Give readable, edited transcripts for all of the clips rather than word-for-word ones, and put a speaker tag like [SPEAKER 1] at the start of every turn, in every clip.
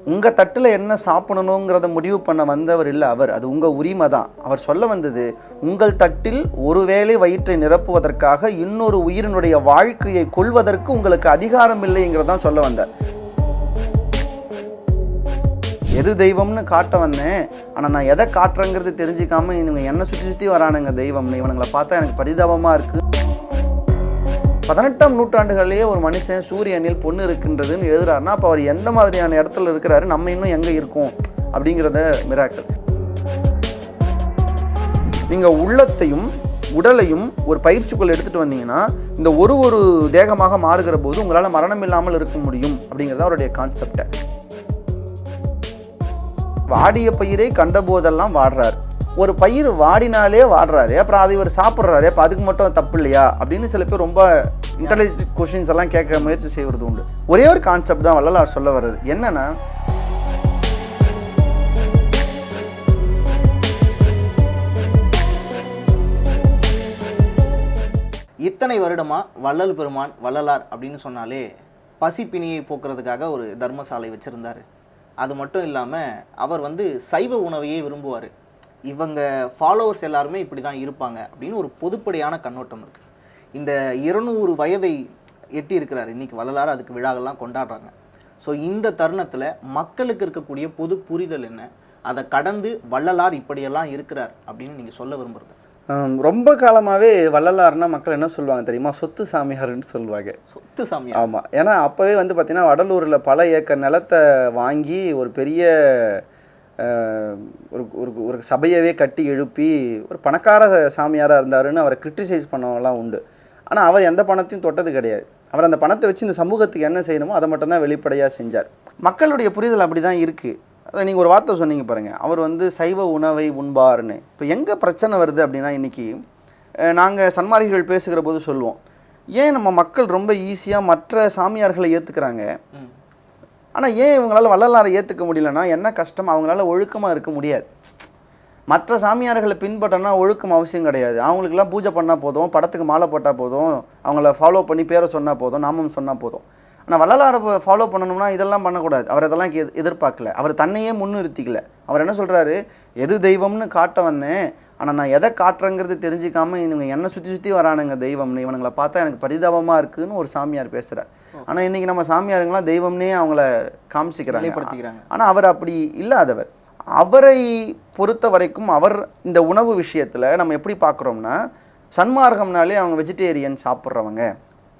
[SPEAKER 1] உங்கள் தட்டில் என்ன சாப்பிடணுங்கிறத முடிவு பண்ண வந்தவர் இல்லை அவர், அது உங்கள் உரிமை தான். அவர் சொல்ல வந்தது, உங்கள் தட்டில் ஒருவேளை வயிற்றை நிரப்புவதற்காக இன்னொரு உயிரினுடைய வாழ்க்கையை கொள்வதற்கு உங்களுக்கு அதிகாரம் இல்லைங்கிறதான் சொல்ல வந்தார். எது தெய்வம்னு காட்ட வந்தேன், ஆனால் நான் எதை காட்டுறேங்கிறது தெரிஞ்சிக்காம இவங்க என்னை சுற்றி சுற்றி வரானுங்க தெய்வம்னு. இவனுங்களை பார்த்தா எனக்கு பரிதாபமாக இருக்குது. 18ஆம் நூற்றாண்டுகளிலேயே ஒரு மனுஷன் சூரியனில் பொண்ணு இருக்கின்றதுன்னு எழுதுறாருன்னா அப்போ அவர் எந்த மாதிரியான இடத்துல இருக்கிறாரு, நம்ம இன்னும் எங்கே இருக்கோம் அப்படிங்கிறத மிராக்கள். நீங்கள் உள்ளத்தையும் உடலையும் ஒரு பயிற்சிக்குள் எடுத்துகிட்டு வந்தீங்கன்னா இந்த ஒரு தேகமாக மாறுகிற போது உங்களால் மரணம் இல்லாமல் இருக்க முடியும் அப்படிங்கிறத அவருடைய கான்செப்டை. வாடிய பயிரை கண்ட போதெல்லாம் வாடுறாரு. ஒரு பயிர் வாடினாலே வாடுறாரு, அப்புறம் அதை இவர் சாப்பிட்றாரு, அப்போ அதுக்கு மட்டும் தப்பு இல்லையா அப்படின்னு சில பேர் ரொம்ப இன்டெலிஜென்ட் கொஷின்ஸ் எல்லாம் கேட்க முயற்சி செய்வது உண்டு. ஒரே ஒரு கான்செப்ட் தான் வள்ளலார் சொல்ல வர்றது. என்னன்னா,
[SPEAKER 2] இத்தனை வருடமா வள்ளல் பெருமான் வள்ளலார் அப்படின்னு சொன்னாலே பசிப்பிணியை போக்குறதுக்காக ஒரு தர்மசாலை வச்சுருந்தார். அது மட்டும் இல்லாமல் அவர் சைவ உணவையே விரும்புவார். இவங்க ஃபாலோவர்ஸ் எல்லாருமே இப்படி தான் இருப்பாங்க அப்படின்னு ஒரு பொதுப்படையான கண்ணோட்டம் இருக்குது. இந்த 200 வயதை எட்டி இருக்கிறார் இன்றைக்கி வள்ளலார், அதுக்கு விழாக்கள்லாம் கொண்டாடுறாங்க. ஸோ இந்த தருணத்தில் மக்களுக்கு இருக்கக்கூடிய பொது புரிதல் என்ன, அதை கடந்து வள்ளலார் இப்படியெல்லாம் இருக்கிறார் அப்படின்னு நீங்கள் சொல்ல விரும்புறது?
[SPEAKER 1] ரொம்ப காலமாகவே வள்ளலார்னா மக்கள் என்ன சொல்லுவாங்க தெரியுமா, சொத்து சாமியார்னு சொல்லுவாங்க.
[SPEAKER 2] சொத்து சாமியார்? ஆமாம்.
[SPEAKER 1] ஏன்னா அப்போவே பார்த்தீங்கன்னா வடலூரில் பல ஏக்கர் நிலத்தை வாங்கி ஒரு பெரிய ஒரு சபையவே கட்டி எழுப்பி ஒரு பணக்கார சாமியாராக இருந்தாருன்னு அவரை கிரிட்டிசைஸ் பண்ணவங்களாம் உண்டு. ஆனால் அவர் எந்த பணத்தையும் தொட்டது கிடையாது. அவர் அந்த பணத்தை வச்சு இந்த சமூகத்துக்கு என்ன செய்யணுமோ அதை மட்டும்தான் வெளிப்படையாக செஞ்சார். மக்களுடைய புரிதல் அப்படி தான் இருக்குது. அதை நீங்கள் ஒரு வார்த்தை சொன்னீங்க பாருங்கள், அவர் சைவ உணவை உண்பார்னு. இப்போ எங்கே பிரச்சனை வருது அப்படின்னா, இன்றைக்கி நாங்கள் சன்மார்க்கிகள் பேசுகிற போது சொல்லுவோம், ஏன் நம்ம மக்கள் ரொம்ப ஈஸியாக மற்ற சாமியார்களை ஏற்றுக்கிறாங்க, ஆனால் ஏன் இவங்களால் வள்ளலாரை ஏற்றுக்க முடியலன்னா என்ன கஷ்டம், அவங்களால ஒழுக்கமாக இருக்க முடியாது. மற்ற சாமியார்களை பின்பற்றனா ஒழுக்கம் அவசியம் கிடையாது. அவங்களுக்கெல்லாம் பூஜை பண்ணால் போதும், படத்துக்கு மாலை போட்டால் போதும், அவங்கள ஃபாலோ பண்ணி பேரை சொன்னால் போதும், நாமம் சொன்னால் போதும். ஆனால் வள்ளலாரை ஃபாலோ பண்ணணும்னா இதெல்லாம் பண்ணக்கூடாது. அவர் இதெல்லாம் எதிர்பார்க்கல, அவர் தன்னையே முன்னிறுத்திக்கல. அவர் என்ன சொல்கிறாரு, எது தெய்வம்னு காட்ட வந்தேன், ஆனால் நான் எதை காட்டுறேங்கிறது தெரிஞ்சிக்காமல் இவங்க என்னை சுற்றி சுற்றி வரானுங்க தெய்வம்னு. இவனுங்களை பார்த்தா எனக்கு பரிதாபமாக இருக்குதுன்னு ஒரு சாமியார் பேசுகிறார். ஆனால் இன்றைக்கி நம்ம சாமியாருங்களாம் தெய்வம்னே அவங்கள காமிச்சிக்கிறாங்க. ஆனால் அவர் அப்படி இல்லாதவர். அவரை பொறுத்த வரைக்கும் அவர் இந்த உணவு விஷயத்தில் நம்ம எப்படி பார்க்குறோம்னா, சன்மார்க்கம்னாலே அவங்க வெஜிடேரியன் சாப்பிட்றவங்க,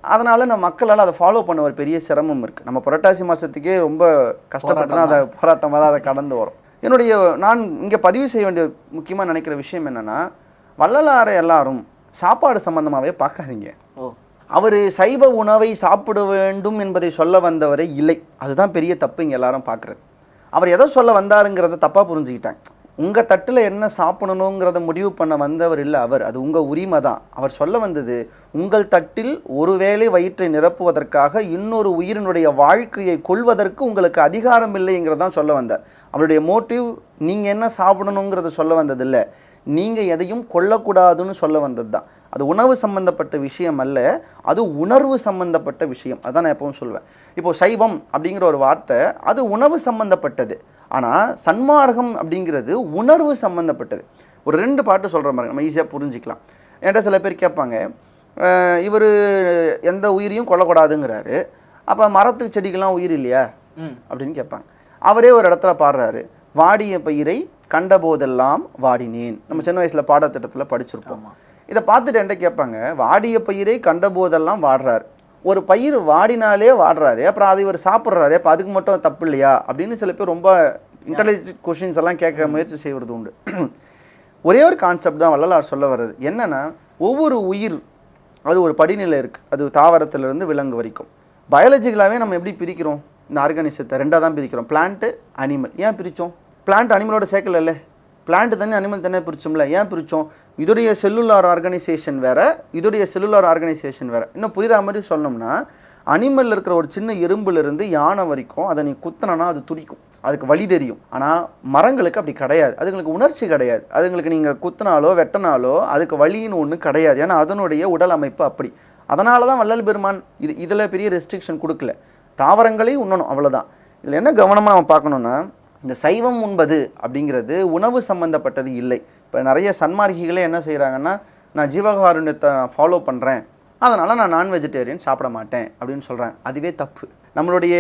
[SPEAKER 1] அதனால் நம்ம மக்களால் அதை ஃபாலோ பண்ண ஒரு பெரிய சிரமம் இருக்குது. நம்ம புரட்டாசி மாதத்துக்கே ரொம்ப கஷ்டப்பட்டு தான் அதை போராட்டமாக தான் அதை கடந்து வரும். நான் இங்கே பதிவு செய்ய வேண்டிய முக்கியமாக நினைக்கிற விஷயம் என்னென்னா, வள்ளலாரை எல்லாரும் சாப்பாடு சம்பந்தமாகவே பார்க்காதீங்க. அவர் சைவ உணவை சாப்பிட வேண்டும் என்பதை சொல்ல வந்தவரே இல்லை. அதுதான் பெரிய தப்பு இங்கே எல்லாரும் பார்க்குறது. அவர் எதை சொல்ல வந்தாருங்கிறத தப்பாக புரிஞ்சுக்கிட்டாங்க. உங்கள் தட்டில் என்ன சாப்பிடணுங்கிறத முடிவு பண்ண வந்தவர் இல்லை அவர், அது உங்கள் உரிமை தான். அவர் சொல்ல வந்தது, உங்கள் தட்டில் ஒருவேளை வயிற்றை நிரப்புவதற்காக இன்னொரு உயிரினுடைய வாழ்க்கையை கொள்வதற்கு உங்களுக்கு அதிகாரம் இல்லைங்கிறதான் சொல்ல வந்தார். அவருடைய மோட்டிவ் நீங்கள் என்ன சாப்பிடணுங்கிறத சொல்ல வந்ததில்லை, நீங்கள் எதையும் கொல்லக்கூடாதுன்னு சொல்ல வந்தது தான். அது உணவு சம்பந்தப்பட்ட விஷயம் அல்ல, அது உணர்வு சம்பந்தப்பட்ட விஷயம். அதான் நான் எப்பவும் சொல்லுவேன். இப்போது சைவம் அப்படிங்கிற ஒரு வார்த்தை அது உணவு சம்பந்தப்பட்டது, ஆனால் சன்மார்க்கம் அப்படிங்கிறது உணர்வு சம்பந்தப்பட்டது. ஒரு 2 பாட்டு சொல்கிற மாதிரி நம்ம ஈஸியாக புரிஞ்சிக்கலாம். என்கிட்ட சில பேர் கேட்பாங்க, இவர் எந்த உயிரையும் கொல்லக்கூடாதுங்கிறாரு, அப்போ மரத்துக்கு செடிக்கெல்லாம் உயிர் இல்லையா அப்படின்னு கேட்பாங்க. அவரே ஒரு இடத்துல பாடுறாரு, வாடிய பயிரை கண்ட போதெல்லாம் வாடினேன். நம்ம சின்ன வயசில் பாடத்திட்டத்தில் படிச்சிருப்போம். இதை பார்த்துட்டு என்கிட்ட கேட்பாங்க, வாடிய பயிரை கண்ட போதெல்லாம் வாடுறாரு, ஒரு பயிர் வாடினாலே வாடுறாரு, அப்புறம் அதை இவர் சாப்பிட்றாரு, அப்போ அதுக்கு மட்டும் தப்பு இல்லையா அப்படின்னு சில பேர் ரொம்ப இன்டெலிஜென்ட் கொஷின்ஸ் எல்லாம் கேட்க முயற்சி செய்வது உண்டு. ஒரே ஒரு கான்செப்ட் தான் வள்ளலார் சொல்ல வர்றது. என்னென்னா, ஒவ்வொரு உயிர் அது ஒரு படிநிலை இருக்குது. அது தாவரத்திலிருந்து விலங்கு வரைக்கும். பயாலஜிக்கலாகவே நம்ம எப்படி பிரிக்கிறோம், இந்த ஆர்கானிசத்தை 2ஆக தான் பிரிக்கிறோம், பிளான்ட்டு அனிமல். ஏன் பிரித்தோம்? பிளான்ட் அனிமலோட சேர்க்கல, பிளான்ட் தானே அனிமல் தானே பிரிச்சோம்ல, ஏன் பிரித்தோம்? இதோடைய செல்லுலார் ஆர்கனைசேஷன் வேறு, இதோடைய செல்லுலார் ஆர்கனைசேஷன் வேறு. இன்னும் புரிகிற மாதிரி சொல்லணும்னா, அனிமலில் இருக்கிற ஒரு சின்ன எறும்புலேருந்து யானை வரைக்கும் அதை நீ குத்தினா அது துடிக்கும், அதுக்கு வலி தெரியும். ஆனால் மரங்களுக்கு அப்படி கிடையாது, அதுங்களுக்கு உணர்ச்சி கிடையாது. அதுங்களுக்கு நீங்கள் குத்தினாலோ வெட்டினாலோ அதுக்கு வலின்னு ஒன்று கிடையாது. ஏன்னா அதனுடைய உடல் அமைப்பு அப்படி. அதனால தான் வள்ளல் பெருமான் இதில் பெரிய ரெஸ்ட்ரிக்ஷன் கொடுக்கல. தாவரங்களே உண்ணணும், அவ்வளோதான். இதில் என்ன கவனமாக நம்ம பார்க்கணுன்னா, இந்த சைவம் உண்பது அப்படிங்கிறது உணவு சம்மந்தப்பட்டது இல்லை. இப்போ நிறைய சன்மார்க்கிகளே என்ன செய்கிறாங்கன்னா, நான் ஜீவகாருண்யத்தை நான் ஃபாலோ பண்ணுறேன், அதனால் நான் நான் வெஜிடேரியன் சாப்பிட மாட்டேன் அப்படின்னு சொல்கிறாங்க. அதுவே தப்பு. நம்மளுடைய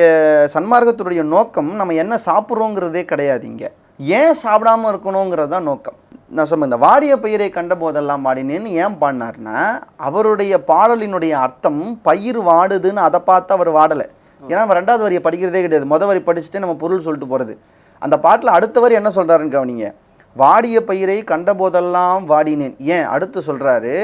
[SPEAKER 1] சன்மார்க்கத்துடைய நோக்கம் நம்ம என்ன சாப்பிட்றோங்கிறதே கிடையாது. இங்கே ஏன் சாப்பிடாமல் இருக்கணுங்கிறது தான் நோக்கம். நான் சொன்ன இந்த வாடிய பயிரை கண்ட போதெல்லாம் வாடினேன்னு ஏன் பாடினார்னா, அவருடைய பாடலினுடைய அர்த்தம் பயிர் வாடுதுன்னு அதை பார்த்து அவர் வாடலை. ஏன்னா நம்ம 2வது வரியை படிக்கிறதே கிடையாது. வரி படிச்சுட்டு நம்ம பொருள் சொல்லிட்டு போகிறது. அந்த பாட்டில் அடுத்த வரி என்ன சொல்கிறாருன்னு கவனிங்க. வாடிய பயிரை கண்ட போதெல்லாம் வாடினேன். ஏன் அடுத்து சொல்கிறாரு,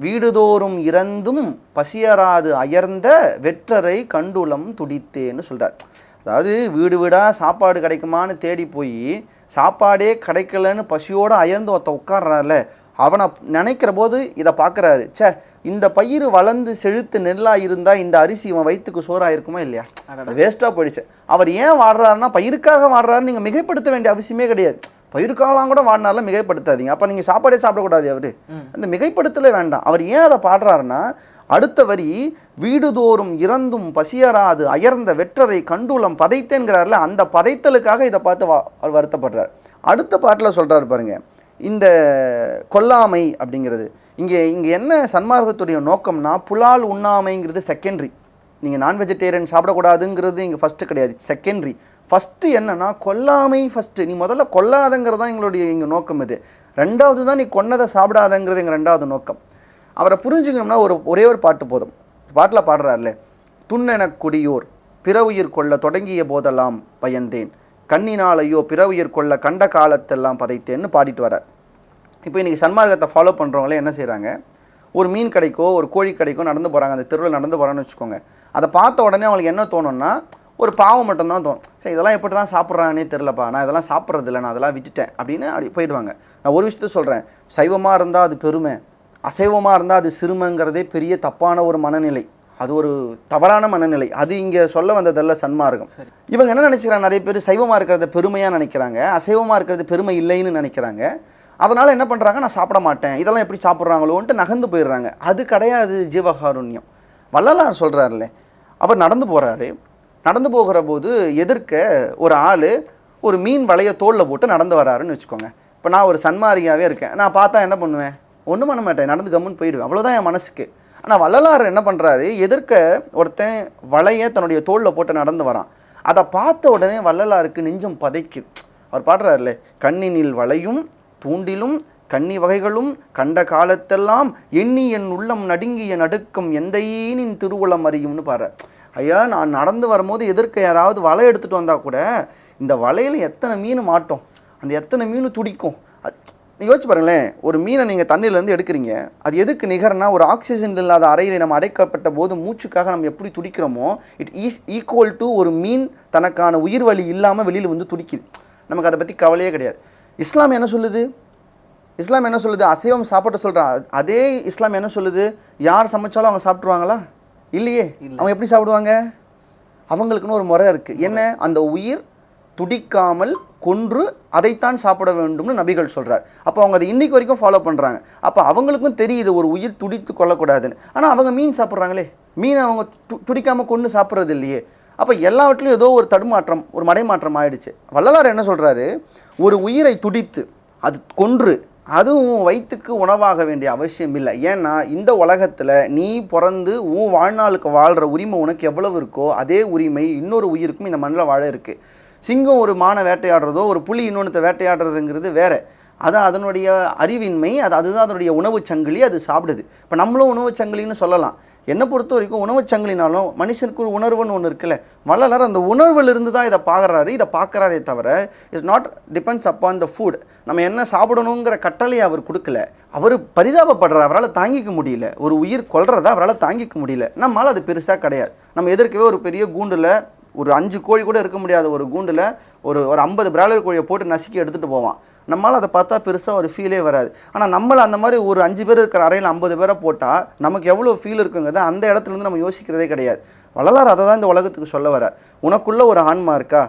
[SPEAKER 1] வீடுதோறும் இறந்தும் பசியராது அயர்ந்த வெற்றரை கண்டுளம் துடித்தேன்னு சொல்கிறார். அதாவது வீடு வீடாக சாப்பாடு கிடைக்குமான்னு தேடி போய் சாப்பாடே கிடைக்கலன்னு பசியோடு அயர்ந்து ஒருத்த உட்கார்றாருல, அவனை நினைக்கிற போது இதை பார்க்குறாரு. இந்த பயிர் வளர்ந்து செழுத்து நெல்லாக இருந்தால் இந்த அரிசி இவன் வயிற்றுக்கு சோறாக இருக்குமா இல்லையா? வேஸ்ட்டாக போயிடுச்சு. அவர் ஏன் வாடுறாருன்னா பயிருக்காக வாடுறாருன்னு நீங்கள் மிகைப்படுத்த வேண்டிய அவசியமே கிடையாது. பயிருக்காகலாம் கூட வாடினாலும் மிகைப்படுத்தாதீங்க. அப்போ நீங்கள் சாப்பாடே சாப்பிடக்கூடாது. அவர் அந்த மிகைப்படுத்தலே வேண்டாம். அவர் ஏன் அதை பாடுறாருன்னா, அடுத்த வரி வீடுதோறும் இறந்தும் பசியராது அயர்ந்த வெற்றரை கண்டுளம் பதைத்தேங்கிறார்ல, அந்த பதைத்தலுக்காக இதை பார்த்து அவர் வருத்தப்படுறார். அடுத்த பாட்டில் சொல்கிறாரு பாருங்க, இந்த கொல்லாமை அப்படிங்கிறது இங்கே என்ன சன்மார்க்கத்துடைய நோக்கம்னா, புலால் உண்ணாமைங்கிறது செகண்டரி. நீங்கள் நான் வெஜிடேரியன் சாப்பிடக்கூடாதுங்கிறது இங்கே ஃபஸ்ட்டு கிடையாது, செகண்டரி. ஃபஸ்ட்டு என்னன்னா கொல்லாமை ஃபஸ்ட்டு. நீ முதல்ல கொல்லாதங்கிறது தான் எங்களுடைய இங்கே நோக்கம். இது 2வது தான் நீ கொன்னதை சாப்பிடாதங்கிறது எங்கள் 2வது நோக்கம். அவரை புரிஞ்சுக்கணும்னா ஒரே ஒரு பாட்டு போதும். பாட்டில் பாடுறாருல, துண்ணெனக் குடியோர் பிற உயிர் கொள்ள தொடங்கிய போதெல்லாம் பயந்தேன், கண்ணினால் ஐயோ பிற உயிர் கொள்ள கண்ட காலத்தெல்லாம் பதைத்தேன்னு பாடிட்டு வரார். இப்போ இன்றைக்கி சன்மார்க்கத்தை ஃபாலோ பண்ணுறவங்களே என்ன செய்கிறாங்க, ஒரு மீன் கடைக்கோ ஒரு கோழி கடைக்கோ நடந்து போகிறாங்க, அந்த தெருவில் நடந்து போகிறான்னு வச்சுக்கோங்க. அதை பார்த்த உடனே அவங்களுக்கு என்ன தோணும்னா, ஒரு பாவம் மட்டும்தான் தோணும். சரி இதெல்லாம் எப்படி தான் சாப்பிட்றானே தெரிலப்பா, நான் இதெல்லாம் சாப்பிட்றதில்ல, நான் அதெல்லாம் விட்டுட்டேன் அப்படின்னு அப்படி போயிடுவாங்க. நான் ஒரு விஷயத்த சொல்கிறேன், சைவமாக இருந்தால் அது பெருமை, அசைவமாக இருந்தால் அது சிறுமைங்கிறதே பெரிய தப்பான ஒரு மனநிலை. அது ஒரு தவறான மனநிலை. அது இங்கே சொல்ல வந்ததல்ல சன்மார்க்கம். இவங்க என்ன நினைக்கிறாங்க, நிறைய பேர் சைவமாக இருக்கிறத பெருமையாக நினைக்கிறாங்க, அசைவமாக இருக்கிறது பெருமை இல்லைன்னு நினைக்கிறாங்க. அதனால் என்ன பண்ணுறாங்க, நான் சாப்பிட மாட்டேன், இதெல்லாம் எப்படி சாப்பிட்றாங்களோன்ட்டு நகர்ந்து போயிடுறாங்க. அது கிடையாது ஜீவகாருண்யம். வள்ளலார் சொல்கிறாருல்ல, அவர் நடந்து போகிறாரு, நடந்து போகிற போது எதிர்க்க ஒரு ஆள் ஒரு மீன் வலையை தோளில் போட்டு நடந்து வராருன்னு வச்சுக்கோங்க. இப்போ நான் ஒரு சன்மாரியாகவே இருக்கேன், நான் பார்த்தா என்ன பண்ணுவேன், ஒன்றும் பண்ண மாட்டேன், நடந்து கம்முன்னு போயிடுவேன், அவ்வளோதான் என் மனசுக்கு. ஆனால் வள்ளலார் என்ன பண்ணுறாரு, எதிர்க்க ஒருத்தன் வலையை தன்னுடைய தோளில் போட்டு நடந்து வரான். அதை பார்த்த உடனே வள்ளலாருக்கு நெஞ்சம் பதைக்குது. அவர் பாடுறாருல, கண்ணினில் வலையும் தூண்டிலும் கன்னி வகைகளும் கண்ட காலத்தெல்லாம் எண்ணி என் உள்ளம் நடுங்கிய நடுக்கம் எந்தையினின் திருவுளம் அறியும்னு பாரு. ஐயா, நான் நடந்து வரும்போது எதிர்க்க யாராவது வலை எடுத்துகிட்டு வந்தால் கூட இந்த வலையில் எத்தனை மீன் மாட்டோம், அந்த எத்தனை மீன் துடிக்கும். யோசிச்சு பாருங்களேன், ஒரு மீனை நீங்கள் தண்ணியிலேருந்து எடுக்கிறீங்க, அது எதுக்கு நிகர்னா, ஒரு ஆக்சிஜன் இல்லாத அறையில் நம்ம அடைக்கப்பட்ட போது மூச்சுக்காக நம்ம எப்படி துடிக்கிறோமோ, இட் இஸ் ஈக்குவல் டு ஒரு மீன் தனக்கான உயிர் வலி இல்லாமல் வெளியில் வந்து துடிக்குது. நமக்கு அதை பற்றி கவலையே கிடையாது. இஸ்லாம் என்ன சொல்லுது, இஸ்லாம் என்ன சொல்லுது, அசைவம் சாப்பிட சொல்கிறான். அதே இஸ்லாம் என்ன சொல்லுது, யார் சமைச்சாலும் அவங்க சாப்பிட்ருவாங்களா? இல்லையே. அவங்க எப்படி சாப்பிடுவாங்க? அவங்களுக்குன்னு ஒரு முறை இருக்குது. என்ன, அந்த உயிர் துடிக்காமல் கொன்று அதைத்தான் சாப்பிட வேண்டும்னு நபிகள் சொல்கிறார். அப்போ அவங்க அதை இன்றைக்கு வரைக்கும் ஃபாலோ பண்ணுறாங்க. அப்போ அவங்களுக்கும் தெரியுது ஒரு உயிர் துடித்து கொள்ளக்கூடாதுன்னு. ஆனால் அவங்க மீன் சாப்பிட்றாங்களே, மீனை அவங்க துடிக்காமல் கொண்டு சாப்பிட்றது இல்லையே. அப்போ எல்லாவற்றிலும் ஏதோ ஒரு தடுமாற்றம், ஒரு மடைமாற்றம் ஆயிடுச்சு. வள்ளலார் என்ன சொல்கிறாரு, ஒரு உயிரை துடித்து அது கொன்று அதுவும் வயிற்றுக்கு உணவாக வேண்டிய அவசியம் இல்லை. ஏன்னா இந்த உலகத்தில் நீ பிறந்து உன் வாழ்நாளுக்கு வாழ்கிற உரிமை உனக்கு எவ்வளவு இருக்கோ அதே உரிமை இன்னொரு உயிருக்கும் இந்த மண்ணில் வாழ இருக்குது. சிங்கம் ஒரு மானை வேட்டையாடுறதோ ஒரு புலி இன்னொன்று வேட்டையாடுறதுங்கிறது வேறு. அது அதனுடைய அறிவின்மை, அதுதான் அதனுடைய உணவு சங்கிலி, அது சாப்பிடுது. இப்போ நம்மளும் உணவு சங்கிலின்னு சொல்லலாம். என்னை பொறுத்த வரைக்கும் உணவு சங்கிலினாலும் மனுஷனுக்கு ஒரு உணர்வுன்னு ஒன்று இருக்குல்ல, வள்ளலார் அந்த உணர்விலிருந்து தான் இதை பார்க்குறாரு. இதை பார்க்குறாரே தவிர it's not depends upon the food. நம்ம என்ன சாப்பிடணுங்கிற கட்டளையை அவர் கொடுக்கல. அவர் பரிதாபப்படுறார், அவரால் தாங்கிக்க முடியல. ஒரு உயிர் கொல்றதா அவரால் தாங்கிக்க முடியல. நம்மளால் அது பெருசாக கிடையாது. நம்ம எதிர்க்கவே ஒரு பெரிய கூண்டில் ஒரு 5 கோழி கூட இருக்க முடியாத ஒரு கூண்டில் ஒரு 50 பிராய்லர் கோழியை போட்டு நசுக்கி எடுத்துகிட்டு போவான். நம்மளால் அதை பார்த்தா பெருசாக ஒரு ஃபீலே வராது. ஆனால் நம்மளை அந்த மாதிரி ஒரு 5 பேர் இருக்கிற அறையில் 50 பேரை போட்டால் நமக்கு எவ்வளோ ஃபீல் இருக்குங்கிறத அந்த இடத்துலேருந்து நம்ம யோசிக்கிறதே கிடையாது. வள்ளலார் அதை தான் இந்த உலகத்துக்கு சொல்ல வரார். உனக்குள்ளே ஒரு ஆன்மா இருக்கா,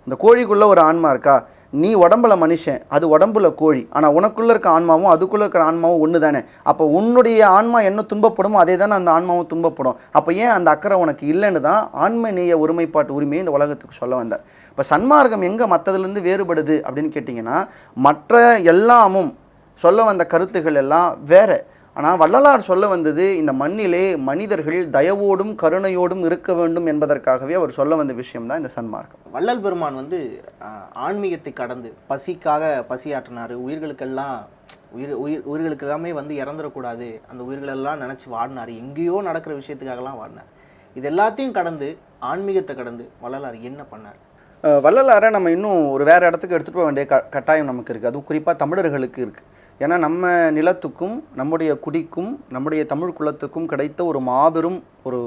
[SPEAKER 1] இந்த கோழிக்குள்ளே ஒரு ஆன்மா இருக்கா, நீ உடம்புல மனுஷன், அது உடம்புல கோழி. ஆனால் உனக்குள்ளே இருக்க ஆன்மாவும் அதுக்குள்ளே இருக்கிற ஆன்மாவும் ஒன்று தானே. அப்போ உன்னுடைய ஆன்மா என்ன துன்பப்படுமோ அதே தானே அந்த ஆன்மாவும் துன்பப்படும். அப்போ ஏன் அந்த அக்கறை உனக்கு இல்லைன்னு தான் ஆன்ம நேய ஒருமைப்பாட்டு உரிமையை இந்த உலகத்துக்கு சொல்ல வந்தார். இப்போ சன்மார்க்கம் எங்கே மற்றதுலேருந்து வேறுபடுது அப்படின்னு கேட்டிங்கன்னா, மற்ற எல்லாமும் சொல்ல வந்த கருத்துகள் எல்லாம் வேறு. ஆனால் வள்ளலார் சொல்ல வந்தது, இந்த மண்ணிலே மனிதர்கள் தயவோடும் கருணையோடும் இருக்க வேண்டும் என்பதற்காகவே அவர் சொல்ல வந்த விஷயம் தான் இந்த சன்மார்க்கம்.
[SPEAKER 2] வள்ளல் பெருமான் வந்து ஆன்மீகத்தை கடந்து பசிக்காக பசியாற்றினார். உயிர்களுக்கு எல்லாமே வந்து இறந்துடக்கூடாது, அந்த உயிர்களெல்லாம் நினச்சி வாடினார். எங்கேயோ நடக்கிற விஷயத்துக்காகலாம் வாடினார். இது எல்லாத்தையும் கடந்து ஆன்மீகத்தை கடந்து வள்ளலார் என்ன பண்ணார்?
[SPEAKER 1] வள்ளலாரை நம்ம இன்னும் ஒரு வேறு இடத்துக்கு எடுத்துகிட்டு போக வேண்டிய கட்டாயம் நமக்கு இருக்குது. அதுவும் குறிப்பாக தமிழர்களுக்கு இருக்குது. ஏன்னா நம்ம நிலத்துக்கும் நம்முடைய குடிக்கும் நம்முடைய தமிழ் குலத்துக்கும் கிடைத்த ஒரு மாபெரும் ஒரு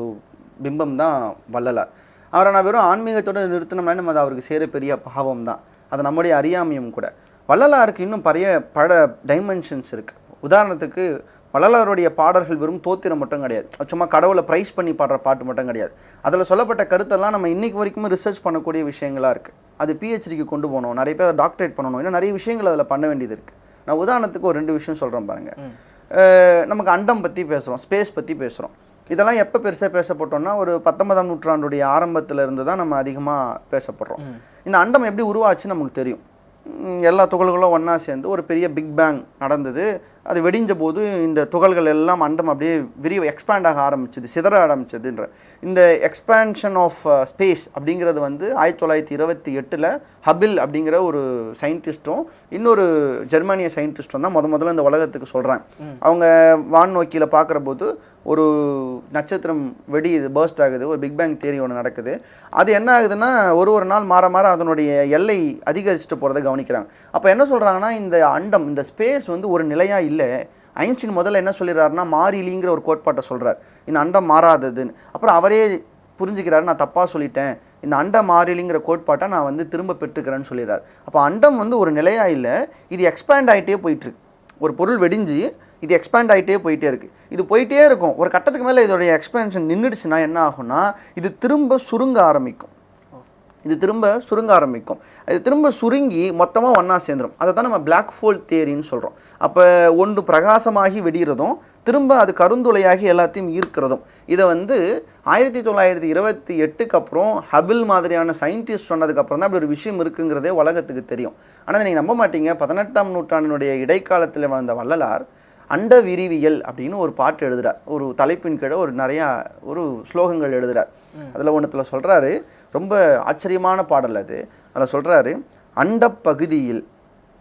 [SPEAKER 1] பிம்பம் தான் வள்ளலார். அவரை நான் வெறும் ஆன்மீகத்தோடு நிறுத்தினோம்னா நம்ம அது அவருக்கு சேர பெரிய பாவம் தான். அது நம்முடைய அறியாமையும் கூட. வள்ளலாருக்கு இன்னும் பல டைமென்ஷன்ஸ் இருக்குது. உதாரணத்துக்கு வள்ளலாருடைய பாடல்கள் வெறும் தோத்திரம் மட்டும் கிடையாது, சும்மா கடவுளை ப்ரைஸ் பண்ணி பாடுற பாட்டு மட்டும் கிடையாது. அதில் சொல்லப்பட்ட கருத்தெல்லாம் நம்ம இன்றைக்கு வரைக்கும் ரிசர்ச் பண்ணக்கூடிய விஷயங்களாக இருக்குது. அது பிஹெச்டிக்கு கொண்டு போகணும், நிறைய பேர் டாக்டரேட் பண்ணணும், இன்னும் நிறைய விஷயங்கள் அதில் பண்ண வேண்டியது இருக்குது. நான் உதாரணத்துக்கு ஒரு 2 விஷயம் சொல்கிறேன் பாருங்கள். நமக்கு அண்டம் பற்றி பேசுகிறோம், ஸ்பேஸ் பற்றி பேசுகிறோம். இதெல்லாம் எப்போ பெருசாக பேசப்பட்டோம்னா ஒரு 19ஆம் நூற்றாண்டுடைய ஆரம்பத்தில் இருந்து தான் நம்ம அதிகமாக பேசப்படுறோம். இந்த அண்டம் எப்படி உருவாச்சுன்னு நமக்கு தெரியும். எல்லா துகள்களும் ஒன்றா சேர்ந்து ஒரு பெரிய பிக் பேங் நடந்தது. அது வெடிஞ்ச போது இந்த துகள்கள் எல்லாம் அண்டம் அப்படியே எக்ஸ்பேண்ட் ஆக ஆரம்பிச்சது, சிதற ஆரம்பிச்சதுன்ற இந்த எக்ஸ்பேன்ஷன் ஆஃப் ஸ்பேஸ் அப்படிங்கிறது வந்து 1928 ஹபில் அப்படிங்கிற ஒரு சயின்டிஸ்ட்டும் இன்னொரு ஜெர்மானிய சயின்டிஸ்ட்டும் தான் முதல்ல இந்த உலகத்துக்கு சொல்கிறாங்க. அவங்க வான்நோக்கியில் பார்க்குற போது ஒரு நட்சத்திரம் வெடியுது, பர்ஸ்ட் ஆகுது, ஒரு பிக் பேங் தியரி ஒன்று நடக்குது. அது என்ன ஆகுதுன்னா ஒரு நாள் மாற அதனுடைய எல்லை அதிகரிச்சுட்டு போகிறத கவனிக்கிறாங்க. அப்போ என்ன சொல்கிறாங்கன்னா, இந்த அண்டம், இந்த ஸ்பேஸ் வந்து ஒரு நிலையாக இல்லை. ஐன்ஸ்டீன் முதல்ல என்ன சொல்லிடுறாருன்னா மாறிலிங்கிற ஒரு கோட்பாட்டை சொல்கிறார், இந்த அண்டம் மாறாததுன்னு. அப்புறம் அவரே புரிஞ்சுக்கிறாரு, நான் தப்பாக சொல்லிட்டேன், இந்த அண்டம் மாறிலிங்கிற கோட்பாட்டை நான் வந்து திரும்ப பெற்றுக்கிறேன்னு சொல்லிடுறாரு. அப்போ அண்டம் வந்து ஒரு நிலையாக இல்லை, இது எக்ஸ்பேண்ட் ஆகிட்டே போயிட்டுருக்கு. ஒரு பொருள் வெடிஞ்சு இது எக்ஸ்பேண்ட் ஆகிட்டே போயிட்டே இருக்குது. இது போயிட்டே இருக்கும். ஒரு கட்டத்துக்கு மேலே இதோடைய எக்ஸ்பேன்ஷன் நின்றுடுச்சுன்னா என்ன ஆகும்னா இது திரும்ப சுருங்க ஆரம்பிக்கும். இது திரும்ப சுருங்கி மொத்தமாக ஒன்றா சேர்ந்துடும். அதை தான் நம்ம பிளாக் ஹோல் தியரின்னு சொல்கிறோம். அப்போ ஒன்று பிரகாசமாகி வெடிகிறதும் திரும்ப அது கருந்துளையாகி எல்லாத்தையும் ஈர்க்கிறதும். இதை வந்து 1928க்கு அப்புறம் ஹபில் மாதிரியான சயின்டிஸ்ட் சொன்னதுக்கப்புறம் தான் அப்படி ஒரு விஷயம் இருக்குங்கிறதே உலகத்துக்கு தெரியும். ஆனால் நீங்கள் நம்ப மாட்டீங்க, 18ஆம் நூற்றாண்டினுடைய இடைக்காலத்தில் வாழ்ந்த வள்ளலார் அண்ட விரிவியல் அப்படின்னு ஒரு பாட்டு எழுதுகிறார். ஒரு தலைப்பின் கீழே ஒரு ஸ்லோகங்கள் எழுதுகிறார். அதில் ஒன்றுத்தில் சொல்கிறாரு, ரொம்ப ஆச்சரியமான பாடல் அது. அதில் சொல்கிறாரு, அண்டப்பகுதியில்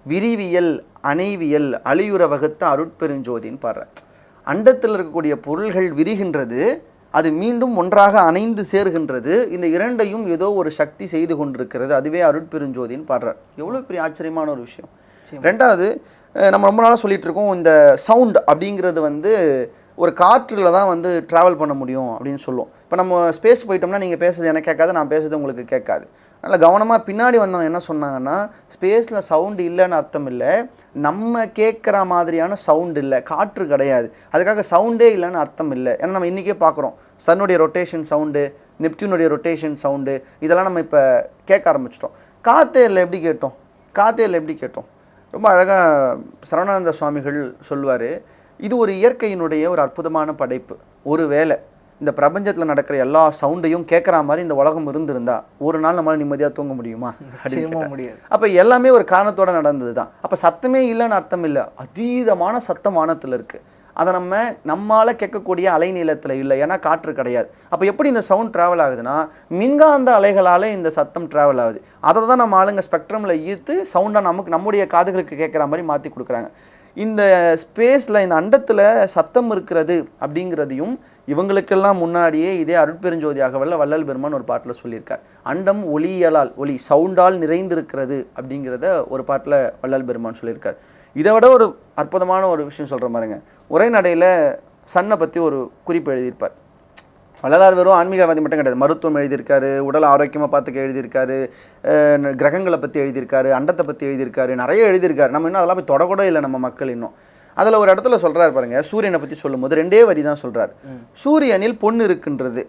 [SPEAKER 1] விரிவியல் அணைவியல் அழியுற வகுத்த அருட்பெருஞ்சோதின்னு பாடுறார். அண்டத்தில் இருக்கக்கூடிய பொருள்கள் விரிகின்றது, அது மீண்டும் ஒன்றாக அணைந்து சேர்கின்றது. இந்த இரண்டையும் ஏதோ ஒரு சக்தி செய்து கொண்டிருக்கிறது, அதுவே அருட்பெருஞ்சோதின்னு பாடுறார். எவ்வளோ பெரிய ஆச்சரியமான ஒரு விஷயம். ரெண்டாவது, நம்ம ரொம்ப நாளாக சொல்லிகிட்டு இருக்கோம், இந்த சவுண்ட் அப்படிங்கிறது வந்து ஒரு காற்றில் தான் வந்து ட்ராவல் பண்ண முடியும் அப்படின்னு சொல்லுவோம். இப்போ நம்ம ஸ்பேஸ் போயிட்டோம்னா நீங்கள் பேசுறது எனக்கு கேட்காது, நான் பேசுறது உங்களுக்கு கேட்காது. அதனால் கவனமாக பின்னாடி வந்தவங்க என்ன சொன்னாங்கன்னா, ஸ்பேஸில் சவுண்டு இல்லைன்னு அர்த்தம் இல்லை, நம்ம கேட்குற மாதிரியான சவுண்டு இல்லை, காற்று கிடையாது, அதுக்காக சவுண்டே இல்லைன்னு அர்த்தம் இல்லை. ஏன்னா நம்ம இன்றைக்கே பார்க்குறோம், சன்னுடைய ரொட்டேஷன் சவுண்டு, நெப்டியூனுடைய ரொட்டேஷன் சவுண்டு, இதெல்லாம் நம்ம இப்போ கேட்க ஆரம்பிச்சிட்டோம். காற்றே இல்லை எப்படி கேட்டோம்? ரொம்ப அழகாக சரவணானந்த சுவாமிகள் சொல்லுவார், இது ஒரு இயற்கையினுடைய ஒரு அற்புதமான படைப்பு. ஒரு வேளை இந்த பிரபஞ்சத்தில் நடக்கிற எல்லா சவுண்டையும் கேட்குற மாதிரி இந்த உலகம் இருந்திருந்தா ஒரு நாள் நம்மளால் நிம்மதியாக தூங்க முடியுமா? முடியாது. அப்போ எல்லாமே ஒரு காரணத்தோடு நடந்தது தான். அப்போ சத்தமே இல்லைன்னு அர்த்தம் இல்லை, அதீதமான சத்தம் வானத்தில் இருக்குது. அதை நம்மால் கேட்கக்கூடிய அலைநீளத்தில் இல்லை, ஏன்னா காற்று கிடையாது. அப்போ எப்படி இந்த சவுண்ட் ட்ராவல் ஆகுதுன்னா மின்காந்த அலைகளால் இந்த சத்தம் ட்ராவல் ஆகுது. அதை தான் நம்ம ஆளுங்க ஸ்பெக்ட்ரமில் ஈர்த்து சவுண்டாக நம்முடைய காதுகளுக்கு கேட்குற மாதிரி மாற்றி கொடுக்குறாங்க. இந்த ஸ்பேஸில், இந்த அண்டத்தில் சத்தம் இருக்கிறது அப்படிங்கிறதையும் இவங்களுக்கெல்லாம் முன்னாடியே இதே அருட்பெருஞ்சோதியாக வள்ளல் பெருமான் ஒரு பாட்டில் சொல்லியிருக்கார். அண்டம் ஒளியலால், ஒளி சவுண்டால் நிறைந்திருக்கிறது அப்படிங்கிறத ஒரு பாட்டில் வள்ளல் பெருமான் சொல்லியிருக்கார். இதை விட ஒரு அற்புதமான ஒரு விஷயம் சொல்கிற மாதிரிங்க, உரைநடையில் சன்னை பற்றி ஒரு குறிப்பு எழுதியிருப்பார். வள்ளலார் வெறும் ஆன்மீகவாதி மட்டும் கிடையாது, மருத்துவம் எழுதியிருக்காரு, உடல் ஆரோக்கியமாக பார்த்துக்க எழுதியிருக்காரு, கிரகங்களை பற்றி எழுதியிருக்காரு, அண்டத்தை பற்றி எழுதியிருக்காரு, நிறைய எழுதியிருக்காரு. நம்ம இன்னும் அதெல்லாம் போய் தொடக்கூட இல்லை நம்ம மக்கள் இன்னும். அதில் ஒரு இடத்துல சொல்கிறார் பாருங்க, சூரியனை பற்றி சொல்லும்போது 2 வரி தான் சொல்கிறார். சூரியனில் பொன் இருக்கின்றது,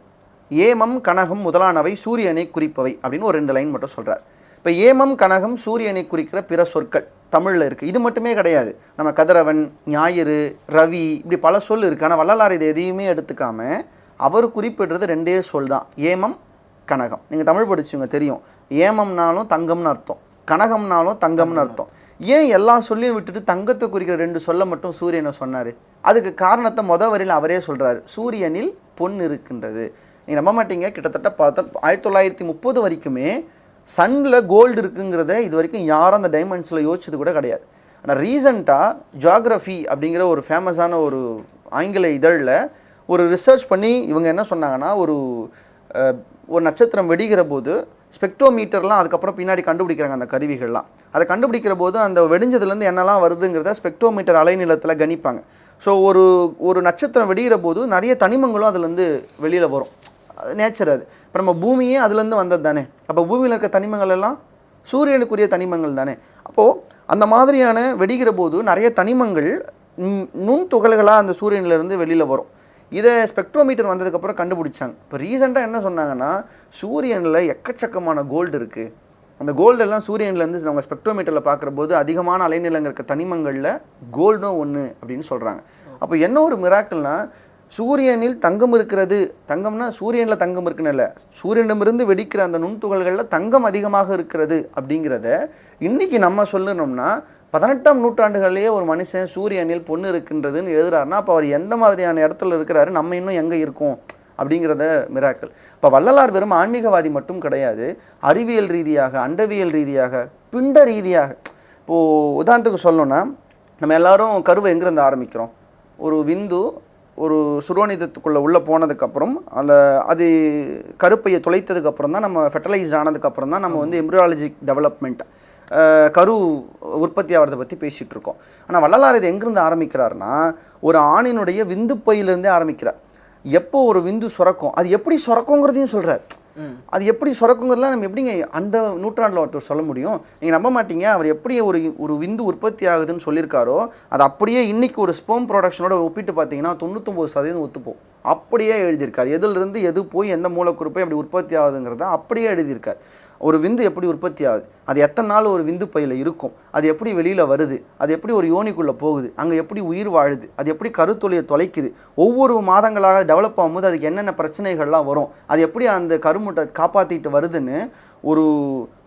[SPEAKER 1] ஏமம் கனகம் முதலானவை சூரியனை குறிப்பவை அப்படின்னு ஒரு 2 லைன் மட்டும் சொல்கிறார். இப்போ ஏமம் கனகம் சூரியனை குறிக்கிற பிற சொற்கள் தமிழில் இருக்குது. இது மட்டுமே கிடையாது. நம்ம கதிரவன், ஞாயிறு, ரவி, இப்படி பல சொல் இருக்குது. ஆனால் வள்ளலார் இது எதையுமே எடுத்துக்காம அவர் குறிப்பிடுறது 2 சொல் தான், ஏமம் கனகம். நீங்கள் தமிழ் படிச்சுங்க தெரியும், ஏமம்னாலும் தங்கம்னு அர்த்தம், கனகம்னாலும் தங்கம்னு அர்த்தம். ஏன் எல்லா சொல்லையும் விட்டுட்டு தங்கத்தை குறிக்கிற 2 சொல்ல மட்டும் சூரியனை சொன்னார்? அதுக்கு காரணத்தை வரியில் அவரே சொல்கிறாரு, சூரியனில் பொன் இருக்கின்றது. நீங்கள் நம்ப மாட்டீங்க, கிட்டத்தட்ட 1930 வரைக்குமே சன்னில் கோல்டு இருக்குங்கிறத இது வரைக்கும் யாரும் அந்த டைமெண்ட்ஸில் யோசிச்சது கூட கிடையாது. ஆனால் ரீசண்டாக ஜியாகிரஃபி அப்படிங்கிற ஒரு ஃபேமஸான ஒரு ஆங்கில இதழில் ஒரு ரிசர்ச் பண்ணி இவங்க என்ன சொன்னாங்கன்னா, ஒரு நட்சத்திரம் வெடிக்கிற போது ஸ்பெக்ட்ரோமீட்டர்லாம் அதுக்கப்புறம் பின்னாடி கண்டுபிடிக்கிறாங்க அந்த கருவிகள்லாம். அதை கண்டுபிடிக்கிற போது அந்த வெடிஞ்சதுலேருந்து என்னெல்லாம் வருதுங்கிறத ஸ்பெக்ட்ரோமீட்டர் அலைநீளத்தில் கணிப்பாங்க. ஸோ ஒரு நட்சத்திரம் வெடிக்கிற போது நிறைய தனிமங்களும் அதுலேருந்து வெளியில் வரும். நேச்சர் அது. இப்போ நம்ம பூமியே அதுலேருந்து வந்தது தானே. அப்போ பூமியில் இருக்க தனிமங்கள் எல்லாம் சூரியனுக்குரிய தனிமங்கள் தானே. அப்போது அந்த மாதிரியான வெடிக்கிற போது நிறைய தனிமங்கள் நுண் துகள்களாக அந்த சூரியனிலேருந்து வெளியில் வரும். இதை ஸ்பெக்ட்ரோமீட்டர் வந்ததுக்கப்புறம் கண்டுபிடிச்சாங்க. இப்போ ரீசெண்டாக என்ன சொன்னாங்கன்னா, சூரியனில் எக்கச்சக்கமான கோல்டு இருக்குது. அந்த கோல்டெல்லாம் சூரியன்லேருந்து நம்ம ஸ்பெக்ட்ரோமீட்டரில் பார்க்குற போது அதிகமான அலைநீளங்கள் இருக்க தனிமங்களில் கோல்டும் ஒன்று அப்படின்னு சொல்கிறாங்க. அப்போ என்ன ஒரு மிராக்கிள்னா, சூரியனில் தங்கம் இருக்கிறது, தங்கம்னா சூரியனில் தங்கம் இருக்குன்னு இல்லை, சூரியனிடமிருந்து வெடிக்கிற அந்த நுண்துகள்களில் தங்கம் அதிகமாக இருக்கிறது அப்படிங்கிறத இன்றைக்கி நம்ம சொல்லணும்னா 18ஆம் நூற்றாண்டுகளிலேயே ஒரு மனுஷன் சூரியனில் பொண்ணு இருக்கின்றதுன்னு எழுதுறாருன்னா, அப்போ அவர் எந்த மாதிரியான இடத்துல இருக்கிறாரு, நம்ம இன்னும் எங்கே இருக்கோம் அப்படிங்கிறத மிராக்கள். இப்போ வள்ளலார் வெறும் ஆன்மீகவாதி மட்டும் கிடையாது, அறிவியல் ரீதியாக, அண்டவியல் ரீதியாக, பிண்ட ரீதியாக. இப்போது உதாரணத்துக்கு சொல்லணும்னா, நம்ம எல்லாரும் கருவை எங்கேருந்து ஆரம்பிக்கிறோம்? ஒரு விந்து ஒரு சுரோனிதத்துக்குள்ளே உள்ளே போனதுக்கப்புறம் அது கருப்பையை தொலைத்ததுக்கப்புறம் தான், நம்ம ஃபெர்டிலைஸ்ட் ஆனதுக்கப்புறம் தான் நம்ம வந்து எம்ப்ரியாலஜிக் டெவலப்மெண்ட் கரு உற்பத்தி ஆகிறத பற்றி பேசிகிட்டு இருக்கோம். ஆனால் வள்ளலார் இது எங்கேருந்து ஆரம்பிக்கிறாருன்னா, ஒரு ஆணினுடைய விந்து பையிலேருந்தே ஆரம்பிக்கிறார். எப்போ ஒரு விந்து சுரக்கும், அது எப்படி சுரக்குங்கிறதையும் சொல்கிறார். அது எப்படி சுரக்குங்கிறதுலாம் நம்ம எப்படிங்க அந்த நூற்றாண்டில் ஒருத்தர் சொல்ல முடியும்? நீங்கள் நம்ப மாட்டீங்க, அவர் எப்படி ஒரு விந்து உற்பத்தி ஆகுதுன்னு சொல்லியிருக்காரோ, அது அப்படியே இன்றைக்கி ஒரு ஸ்பெர்ம் ப்ரொடக்ஷனோட ஒப்பிட்டு பார்த்தீங்கன்னா 99% ஒத்துப்போம். அப்படியே எழுதியிருக்கார். எதிலிருந்து எது போய் எந்த மூலக்குறிப்பை அப்படி உற்பத்தி ஆகுதுங்கிறத அப்படியே எழுதியிருக்கார். ஒரு விந்து எப்படி உற்பத்தி ஆகுது, அது எத்தனை நாள் ஒரு விந்து பையில் இருக்கும், அது எப்படி வெளியில் வருது, அது எப்படி ஒரு யோனிக்குள்ளே போகுது, அங்கே எப்படி உயிர் வாழுது, அது எப்படி கருத்தொலியை தொலைக்குது, ஒவ்வொரு மாதங்களாக டெவலப் ஆகும்போது அதுக்கு என்னென்ன பிரச்சனைகள்லாம் வரும், அது எப்படி அந்த கருமுட்டை காப்பாற்றிட்டு வருதுன்னு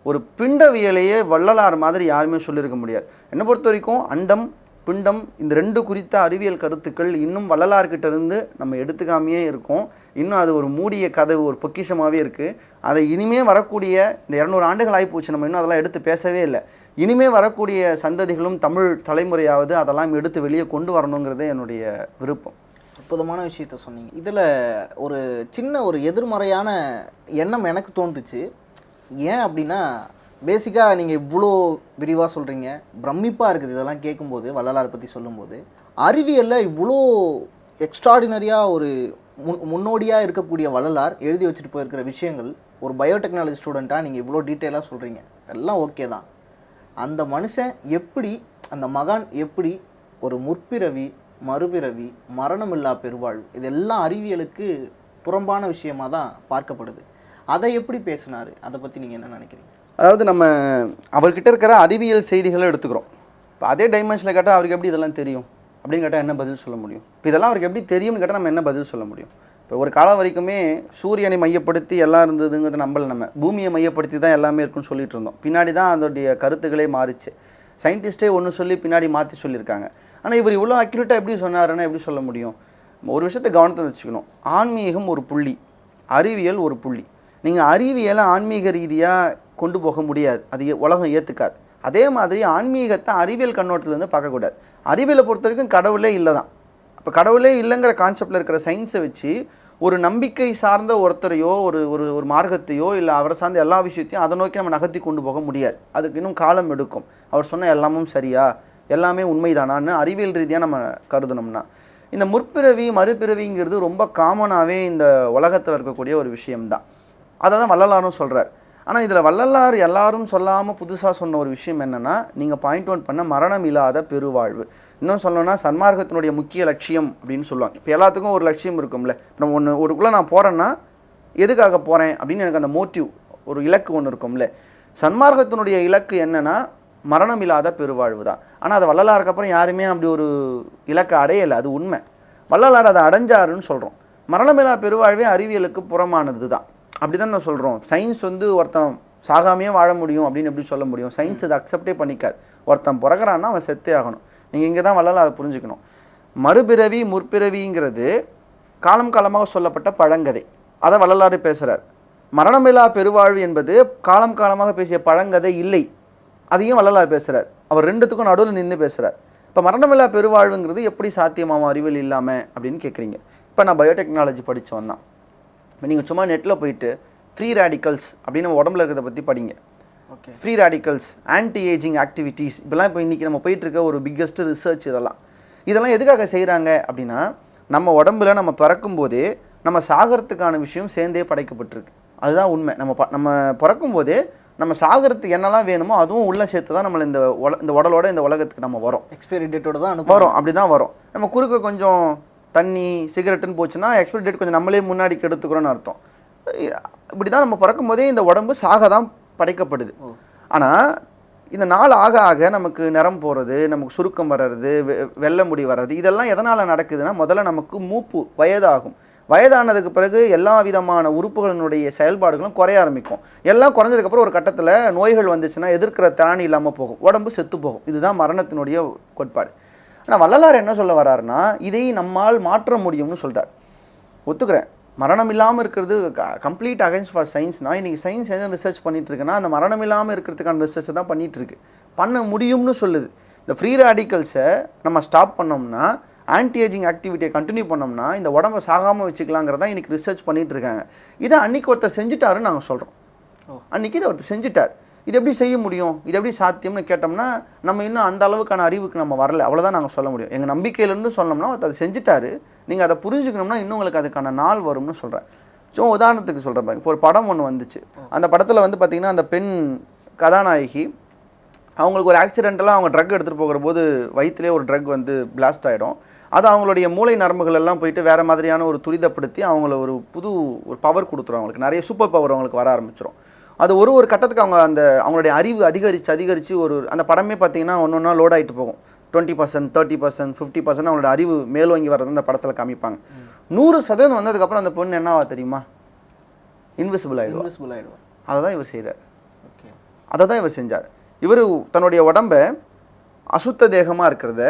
[SPEAKER 1] ஒரு பிண்டவியலையே வள்ளலார் மாதிரி யாருமே சொல்லியிருக்க முடியாது. என்னை பொறுத்த வரைக்கும் அண்டம் பிண்டம் இந்த 2 குறித்த அறிவியல் கருத்துக்கள் இன்னும் வள்ளலார்கிட்ட இருந்து நம்ம எடுத்துக்காமையே இருக்கோம். இன்னும் அது ஒரு மூடிய கதவு, ஒரு பொக்கிஷமாகவே இருக்குது. அதை இனிமே வரக்கூடிய இந்த 200 ஆண்டுகள் ஆகிப்போச்சு, நம்ம இன்னும் அதெல்லாம் எடுத்து பேசவே இல்லை. இனிமே வரக்கூடிய சந்ததிகளும் தமிழ் தலைமுறையாவது அதெல்லாம் எடுத்து வெளியே கொண்டு வரணுங்கிறதே என்னுடைய விருப்பம்.
[SPEAKER 2] அற்புதமான விஷயத்த சொன்னீங்க. இதில் ஒரு சின்ன ஒரு எதிர்மறையான எண்ணம் எனக்கு தோன்றுச்சு. ஏன் அப்படின்னா, பேசிக்காக நீங்கள் இவ்வளோ விரிவாக சொல்கிறீங்க, பிரமிப்பாக இருக்குது இதெல்லாம் கேட்கும்போது, வள்ளலாரை பற்றி சொல்லும்போது. அறிவியலில் இவ்வளோ எக்ஸ்ட்ராடினரியாக ஒரு முன்னோடியாக இருக்கக்கூடிய வள்ளலார் எழுதி வச்சுட்டு போயிருக்கிற விஷயங்கள், ஒரு பயோடெக்னாலஜி ஸ்டூடெண்ட்டாக நீங்கள் இவ்வளோ டீட்டெயிலாக சொல்கிறீங்க, எல்லாம் ஓகே தான். அந்த மனுஷன் எப்படி, அந்த மகான் எப்படி ஒரு முற்பிறவி, மறுபிறவி, மரணமில்லா பெருவாழ்வு, இதெல்லாம் அறிவியலுக்கு புறம்பான விஷயமாக தான் பார்க்கப்படுது. அதை எப்படி பேசினார், அதை பற்றி நீங்கள் என்ன நினைக்கிறீங்க?
[SPEAKER 1] அதாவது நம்ம அவர்கிட்ட இருக்கிற அறிவியல் செய்திகளை எடுத்துக்கிறோம். இப்போ அதே டைமென்ஷனில் கேட்டால் அவருக்கு எப்படி இதெல்லாம் தெரியும் அப்படின்னு கேட்டால் என்ன பதில் சொல்ல முடியும்? இப்போ இதெல்லாம் அவருக்கு எப்படி தெரியும்னு கேட்டால் நம்ம என்ன பதில் சொல்ல முடியும்? இப்போ ஒரு காலம் வரைக்குமே சூரியனை மையப்படுத்தி எல்லாம் இருந்ததுங்கிறது நம்பலை. நம்ம பூமியை மையப்படுத்தி தான் எல்லாமே இருக்குன்னு சொல்லிட்டு இருந்தோம். பின்னாடி தான் அதோடைய கருத்துக்களே மாறிச்சு. சயின்டிஸ்டே ஒன்று சொல்லி பின்னாடி மாற்றி சொல்லியிருக்காங்க. ஆனால் இவர் இவ்வளோ அக்யூரேட்டாக எப்படி சொன்னாருன்னா எப்படி சொல்ல முடியும்? ஒரு விஷயத்தை கவனத்தில் வச்சுக்கணும். ஆன்மீகம் ஒரு புள்ளி, அறிவியல் ஒரு புள்ளி. நீங்கள் அறிவியலை ஆன்மீக ரீதியாக கொண்டு போக முடியாது, அது உலகம் ஏற்றுக்காது. அதே மாதிரி ஆன்மீகத்தை அறிவியல் கண்ணோட்டத்துலேருந்து பார்க்கக்கூடாது. அறிவியலை பொறுத்த வரைக்கும் கடவுளே இல்லை தான். அப்போ கடவுளே இல்லைங்கிற கான்செப்டில் இருக்கிற சயின்ஸை வச்சு ஒரு நம்பிக்கை சார்ந்த ஒருத்தரையோ ஒரு மார்க்கத்தையோ இல்லை அவரை சார்ந்த எல்லா விஷயத்தையும் அதை நோக்கி நம்ம நகர்த்தி கொண்டு போக முடியாது. அதுக்கு இன்னும் காலம் எடுக்கும். அவர் சொன்ன எல்லாமும் சரியா, எல்லாமே உண்மைதானான்னு அறிவியல் ரீதியாக நம்ம கருதணும்னா, இந்த முற்பிறவி மறுபிறவிங்கிறது ரொம்ப காமனாகவே இந்த உலகத்தில் இருக்கக்கூடிய ஒரு விஷயம்தான். அதை தான் வள்ளலாரும் சொல்கிறார். ஆனால் இதில் வள்ளலார் எல்லாரும் சொல்லாமல் புதுசாக சொன்ன ஒரு விஷயம் என்னென்னா, நீங்கள் பாயிண்ட் அவுட் பண்ண மரணம் இல்லாத பெருவாழ்வு. இன்னும் சொல்லணும்னா சன்மார்க்கத்தினுடைய முக்கிய லட்சியம் அப்படின்னு சொல்லுவாங்க. இப்போ எல்லாத்துக்கும் ஒரு லட்சியம் இருக்கும்ல. நம்ம ஒருக்குள்ளே நான் போகிறேன்னா எதுக்காக போகிறேன் அப்படின்னு எனக்கு அந்த மோட்டிவ், ஒரு இலக்கு ஒன்று இருக்கும்ல. சன்மார்க்கத்தினுடைய இலக்கு என்னன்னா மரணம் இல்லாத பெருவாழ்வு தான். ஆனால் அதை வள்ளலாருக்கு அப்புறம் யாருமே அப்படி ஒரு இலக்கை அடையலை, அது உண்மை. வள்ளலார் அதை அடைஞ்சாருன்னு சொல்கிறோம். மரணமில்லா பெருவாழ்வே அறிவியலுக்கு புறமானது தான், அப்படி தான் நான் சொல்கிறோம். சயின்ஸ் வந்து ஒருத்தன் சாகாமையே வாழ முடியும் அப்படின்னு எப்படி சொல்ல முடியும்? சயின்ஸ் இதை அக்செப்டே பண்ணிக்காது. ஒருத்தன் பிறகுறான்னா அவன் செத்தே ஆகணும். நீங்கள் இங்கே தான் வள்ளலார் புரிஞ்சுக்கணும். மறுபிறவி முற்பிறவிங்கிறது காலம் காலமாக சொல்லப்பட்ட பழங்கதை, அதை வள்ளலார் பேசுகிறார். மரணமில்லா பெருவாழ்வு என்பது காலம் காலமாக பேசிய பழங்கதை இல்லை, அதையும் வள்ளலார் பேசுகிறார். அவர் ரெண்டுத்துக்கும் நடுவில் நின்று பேசுகிறார். இப்போ மரணமில்லா பெருவாழ்வுங்கிறது எப்படி சாத்தியமாகும் அறிவியல் இல்லாமல் அப்படின்னு கேட்குறீங்க. இப்போ நான் பயோடெக்னாலஜி படித்தவன் தான். இப்போ நீங்கள் சும்மா நெட்டில் போயிட்டு ஃப்ரீ ரேடிக்கல்ஸ் அப்படின்னு நம்ம உடம்புல இருக்கிறத பற்றி படிங்க.
[SPEAKER 2] Okay,
[SPEAKER 1] free radicals, anti ageing activities, இப்போலாம் இப்போ இன்றைக்கி நம்ம போயிட்டுருக்க ஒரு பிக்கஸ்ட் ரிசர்ச். இதெல்லாம் எதுக்காக செய்கிறாங்க அப்படின்னா, நம்ம உடம்புல நம்ம பிறக்கும் போதே நம்ம சாகிறதுக்கான விஷயம் சேர்ந்தே படைக்கப்பட்டிருக்கு. அதுதான் உண்மை. நம்ம பிறக்கும் போதே நம்ம சாகிறதுக்கு என்னெல்லாம் வேணுமோ அதுவும் உள்ளே சேர்த்து தான் நம்மளை இந்த உடலோட இந்த உலகத்துக்கு நம்ம வரோம்.
[SPEAKER 2] எக்ஸ்பைரி டேட்டோட தான்
[SPEAKER 1] வரும், அப்படி தான் வரும். நம்ம குறுக்க கொஞ்சம் தண்ணி சிகரெட்டுன்னு போச்சுன்னா எக்ஸ்பைரி டேட் கொஞ்சம் நம்மளே முன்னாடி கெடுத்துக்கிறோன்னு அர்த்தம். இப்படி தான் நம்ம பிறக்கும் போதே இந்த உடம்பு சாக தான் படைக்கப்படுது. ஆனால் இந்த நாள் ஆக ஆக நமக்கு நிறம் போகிறது, நமக்கு சுருக்கம் வர்றது, வெள்ளை முடி வர்றது, இதெல்லாம் எதனால் நடக்குதுன்னா, முதல்ல நமக்கு மூப்பு வயதாகும். வயதானதுக்கு பிறகு எல்லா விதமான உறுப்புகளினுடைய செயல்பாடுகளும் குறைய ஆரம்பிக்கும். எல்லாம் குறைஞ்சதுக்கப்புறம் ஒரு கட்டத்தில் நோய்கள் வந்துச்சுன்னா எதிர்க்கிற திராணி இல்லாமல் போகும், உடம்பு செத்து போகும். இதுதான் மரணத்தினுடைய கோட்பாடு. ஆனால் வள்ளலார் என்ன சொல்ல வர்றாருன்னா, இதை நம்மால் மாற்ற முடியும்னு சொல்கிறார். ஒத்துக்கிறேன், மரணம் இல்லாமல் இருக்கிறது கம்ப்ளீட் அகைன்ஸ்ட் ஃபார் சயின்ஸ்னால், இன்றைக்கி சயின்ஸ் என்ன ரிசர்ச் பண்ணிகிட்ருக்குன்னா அந்த மரணம் இல்லாமல் இருக்கிறதுக்கான ரிசர்ச்சை தான் பண்ணிகிட்ருக்கு. பண்ண முடியும்னு சொல்லுது. இந்த ஃப்ரீ ரேடிக்கல்ஸை நம்ம ஸ்டாப் பண்ணோம்னா, ஆன்டி ஏஜிங் ஆக்டிவிட்டியை கண்டினியூ பண்ணோம்னா இந்த உடம்பை சாகாமல் வச்சுக்கலாங்கிறதான் இன்றைக்கி ரிசர்ச் பண்ணிகிட்டு இருக்காங்க. இதை அன்றைக்கி ஒருத்தர் செஞ்சுட்டாருன்னு நாங்கள் சொல்கிறோம். அன்றைக்கி இதை ஒருத்தர் செஞ்சுட்டார். இது எப்படி செய்ய முடியும், இது எப்படி சாத்தியம்னு கேட்டோம்னா, நம்ம இன்னும் அந்த அளவுக்கான அறிவுக்கு நம்ம வரல, அவ்வளோதான் நாங்கள் சொல்ல முடியும். எங்கள் நம்பிக்கையிலேருந்து சொன்னோம்னா ஒருத்தர் அதை செஞ்சுட்டாரு, நீங்கள் அதை புரிஞ்சுக்கணும்னா இன்னும் உங்களுக்கு அதுக்கான நாள் வரும்னு சொல்கிறேன். ஸோ உதாரணத்துக்கு சொல்கிறேன் பாருங்க, இப்போ ஒரு படம் ஒன்று வந்துச்சு. அந்த படத்தில் வந்து பார்த்திங்கன்னா அந்த பெண் கதாநாயகி அவங்களுக்கு ஒரு ஆக்சிடென்டெல்லாம் அவங்க ட்ரக் எடுத்துகிட்டு போகிற போது வயிற்றுலேயே ஒரு ட்ரக் வந்து பிளாஸ்ட் ஆகிடும். அது அவங்களுடைய மூளை நரம்புகள் எல்லாம் போயிட்டு வேறு மாதிரியான ஒரு துரிதப்படுத்தி அவங்கள ஒரு ஒரு பவர் கொடுத்துரும். அவங்களுக்கு நிறைய சூப்பர் பவர் அவங்களுக்கு வர ஆரம்பிச்சிடும். அது ஒரு கட்டத்துக்கு அவங்களுடைய அறிவு அதிகரித்து அந்த படமே பார்த்திங்கன்னா ஒன்று ஒன்றா லோட் ஆகிட்டு போகும். 20%, 30%, 50% அவங்களோட அறிவு மேலோங்கி வர்றது அந்த படத்தில் காமிப்பாங்க. 100% வந்ததுக்கப்புறம் அந்த பொண்ணு என்னவா தெரியுமா? இன்விசிபிள் ஆகிடுவா. அதை தான் இவர் செய்கிறார்.
[SPEAKER 2] ஓகே,
[SPEAKER 1] அதை தான் இவர் செஞ்சார். இவர் தன்னுடைய உடம்பை அசுத்த தேகமாக இருக்கிறத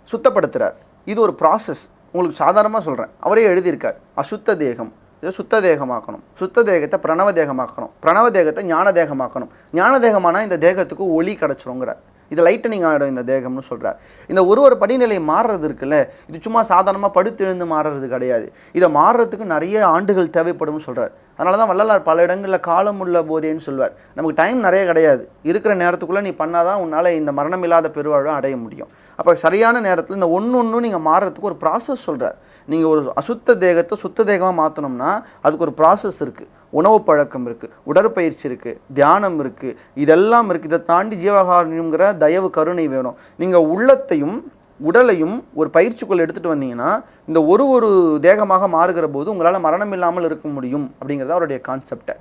[SPEAKER 1] சுத்தப்படுத்துகிறார். இது ஒரு ப்ராசஸ். உங்களுக்கு சாதாரணமாக சொல்கிறேன், அவரே எழுதியிருக்கார். அசுத்த தேகம் இதை சுத்த தேகமாக்கணும், சுத்த தேகத்தை பிரணவ தேகமாக்கணும், பிரணவ தேகத்தை ஞான தேகமாக்கணும், ஞான தேகமானால் இந்த தேகத்துக்கு ஒளி கிடச்சிருங்கிறார். இது லைட்டனிங் ஆகிடும் இந்த தேகம்னு சொல்கிறார். இந்த ஒரு படிநிலை மாறுறது இருக்குல்ல, இது சும்மா சாதாரணமாக படுத்து எழுந்து மாறுறது கிடையாது. இதை மாறுறதுக்கு நிறைய ஆண்டுகள் தேவைப்படும்னு சொல்கிறார். அதனால தான் வள்ளலார் பல இடங்களில் காலம் உள்ள போதேன்னு சொல்வார். நமக்கு டைம் நிறைய கிடையாது, இருக்கிற நேரத்துக்குள்ளே நீ பண்ணாதான் உன்னால் இந்த மரணம் இல்லாத பெருவாழ்வை அடைய முடியும். அப்போ சரியான நேரத்தில் இந்த ஒன்று நீங்கள் மாறுறதுக்கு ஒரு ப்ராசஸ் சொல்கிறார். நீங்கள் ஒரு அசுத்த தேகத்தை சுத்த தேகமாக மாற்றணும்னா அதுக்கு ஒரு ப்ராசஸ் இருக்குது. உணவு பழக்கம் இருக்குது, உடற்பயிற்சி இருக்குது, தியானம் இருக்குது, இதெல்லாம் இருக்குது. இதை தாண்டி ஜீவகாரணியங்கிற தயவு கருணை வேணும். நீங்கள் உள்ளத்தையும் உடலையும் ஒரு பயிற்சிக்குள்ளே எடுத்துகிட்டு வந்தீங்கன்னா இந்த ஒரு தேகமாக மாறுகிற போது உங்களால் மரணம் இல்லாமல் இருக்க முடியும் அப்படிங்கிறது அவருடைய கான்செப்டை.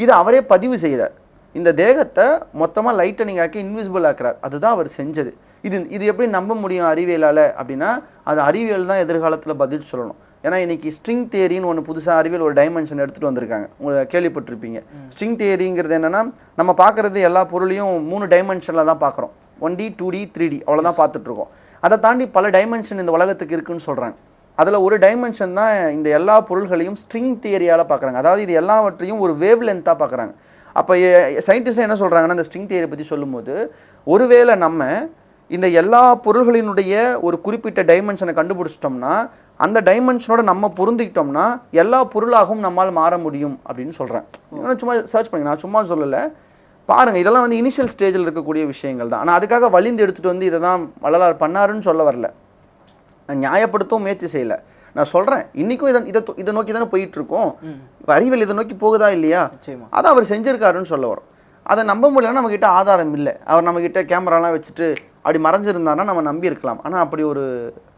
[SPEAKER 1] இதை அவரே பதிவு செய்கிறார். இந்த தேகத்தை மொத்தமாக லைட்டனிங் ஆக்கி இன்விசிபிள் ஆக்குறார். அதுதான் அவர் செஞ்சது. இது எப்படி நம்ப முடியும் அறிவியலால் அப்படின்னா, அது அறிவியல் தான் எதிர்காலத்தில் பதில் சொல்லணும். ஏன்னா இன்றைக்கி ஸ்ட்ரிங் தியரின்னு ஒன்று புதுசாக அறிவியல் ஒரு டைமென்ஷன் எடுத்துகிட்டு வந்திருக்காங்க. உங்களை கேள்விப்பட்டிருப்பீங்க. ஸ்ட்ரிங் தியரிங்கிறது என்னென்னா, நம்ம பார்க்குறது எல்லா பொருளையும் 3 டைமென்ஷனில் தான் பார்க்குறோம். 1D 2D 3D அவ்வளோதான் பார்த்துட்ருக்கோம். அதை தாண்டி பல டைமென்ஷன் இந்த உலகத்துக்கு இருக்குதுன்னு சொல்கிறாங்க. அதில் ஒரு டைமென்ஷன் தான் இந்த எல்லா பொருள்களையும் ஸ்ட்ரிங் தியரியால் பார்க்குறாங்க. அதாவது இது எல்லாவற்றையும் ஒரு வேவ் லென்த்தாக பார்க்குறாங்க. அப்போ சயின்டிஸ்ட் என்ன சொல்கிறாங்கன்னா, இந்த ஸ்ட்ரிங் தியரி பற்றி சொல்லும்போது, ஒருவேளை நம்ம இந்த எல்லா பொருள்களினுடைய ஒரு குறிப்பிட்ட டைமென்ஷனை கண்டுபிடிச்சிட்டோம்னா அந்த டைமென்ஷனோட நம்ம பொருந்திக்கிட்டோம்னா எல்லா பொருளாகவும் நம்மால் மாற முடியும் அப்படின்னு சொல்கிறேன். சும்மா சர்ச் பண்ணி, நான் சும்மா சொல்லலை, பாருங்கள். இதெல்லாம் வந்து இனிஷியல் ஸ்டேஜில் இருக்கக்கூடிய விஷயங்கள் தான். ஆனால் அதுக்காக வலிந்து எடுத்துகிட்டு வந்து இதை தான் வள்ளலார் பண்ணாருன்னு சொல்ல வரல. நான் நியாயப்படுத்தவும் முயற்சி செய்யலை. நான் சொல்கிறேன், இன்றைக்கும் இதை நோக்கி தானே போயிட்டுருக்கோம். இப்போ அறிவியல் இதை நோக்கி போகுதா இல்லையா? அதை அவர் செஞ்சுருக்காருன்னு சொல்ல வரும். அதை நம்ப முடியலன்னா நம்மக்கிட்ட ஆதாரம் இல்லை. அவர் நம்மக்கிட்ட கேமராலாம் வச்சுட்டு அப்படி மறைஞ்சிருந்தாருன்னா நம்ம நம்பி இருக்கலாம். ஆனால் அப்படி ஒரு